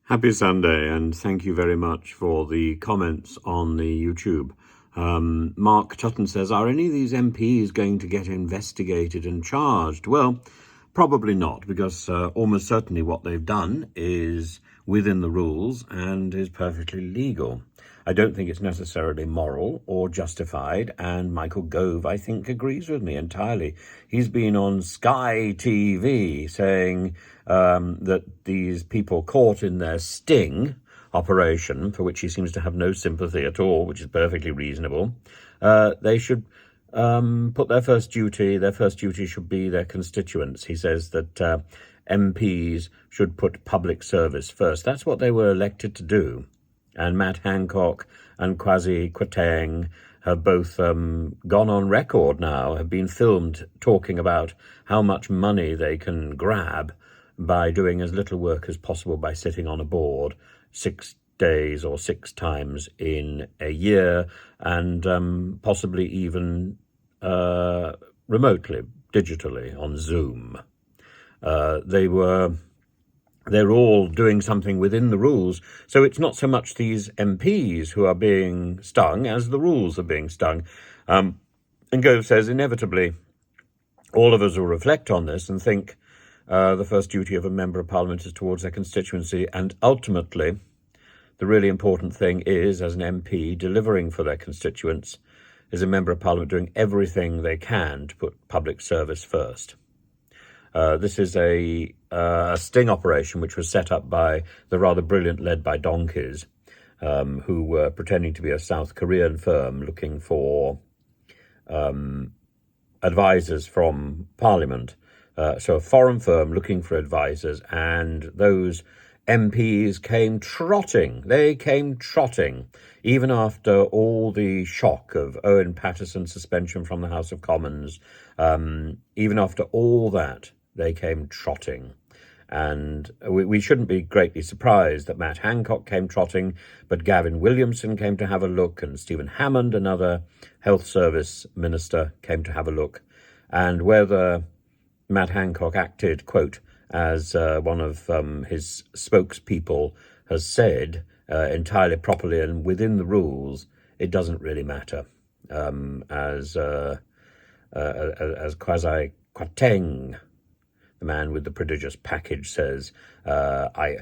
Happy Sunday, and thank you very much for the comments on the YouTube. Mark Tutton says, are any of these MPs going to get investigated and charged? Well, probably not, because almost certainly what they've done is within the rules and is perfectly legal. I don't think it's necessarily moral or justified, and Michael Gove, I think, agrees with me entirely. He's been on Sky TV saying that these people caught in their sting operation, for which he seems to have no sympathy at all, which is perfectly reasonable, they should put their first duty should be their constituents. He says that MPs should put public service first. That's what they were elected to do. And Matt Hancock and Kwasi Kwarteng have both gone on record now, have been filmed talking about how much money they can grab by doing as little work as possible by sitting on a board 6 days or 6 times in a year, and possibly even remotely, digitally, on Zoom. They're all doing something within the rules. So it's not so much these MPs who are being stung as the rules are being stung. And Gove says, inevitably, all of us will reflect on this and think the first duty of a member of parliament is towards their constituency. And ultimately, the really important thing is, as an MP delivering for their constituents, is a member of parliament doing everything they can to put public service first. This is a sting operation which was set up by the rather brilliant Led by Donkeys, who were pretending to be a South Korean firm looking for advisors from Parliament. So a foreign firm looking for advisors, and those MPs came trotting. They came trotting, even after all the shock of Owen Paterson's suspension from the House of Commons. Even after all that, they came trotting. And we shouldn't be greatly surprised that Matt Hancock came trotting, but Gavin Williamson came to have a look, and Stephen Hammond, another health service minister, came to have a look. And whether Matt Hancock acted, quote, as one of his spokespeople has said, entirely properly and within the rules, it doesn't really matter. As Kwasi Kwarteng, the man with the prodigious package, says, I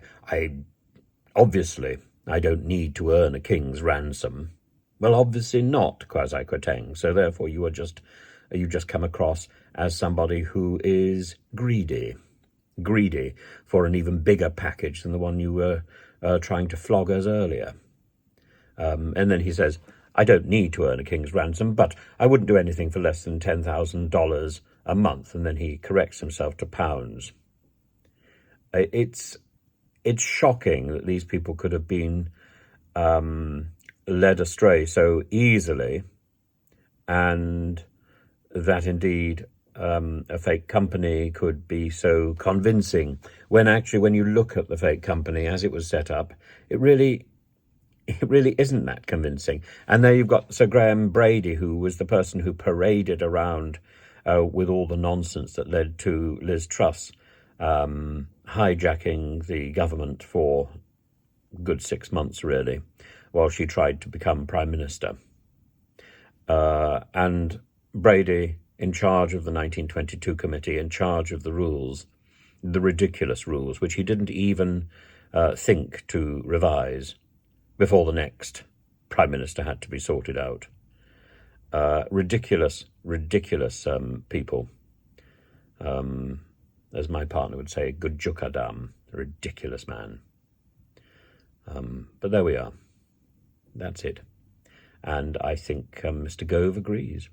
obviously don't need to earn a king's ransom. Well, obviously not, Kwasi Kwarteng. So therefore you just come across as somebody who is greedy for an even bigger package than the one you were trying to flog us earlier. And then he says, I don't need to earn a king's ransom, but I wouldn't do anything for less than $10,000 a month. And then he corrects himself to pounds. It's shocking that these people could have been led astray so easily, and that indeed a fake company could be so convincing, when actually, when you look at the fake company as it was set up, it really isn't that convincing. And there you've got Sir Graham Brady, who was the person who paraded around with all the nonsense that led to Liz Truss hijacking the government for a good 6 months, really, while she tried to become Prime Minister. And Brady, in charge of the 1922 committee, in charge of the rules, the ridiculous rules, which he didn't even think to revise before the next Prime Minister had to be sorted out. Ridiculous people. As my partner would say, good jukadam, a ridiculous man. But there we are. That's it. And I think Mr. Gove agrees.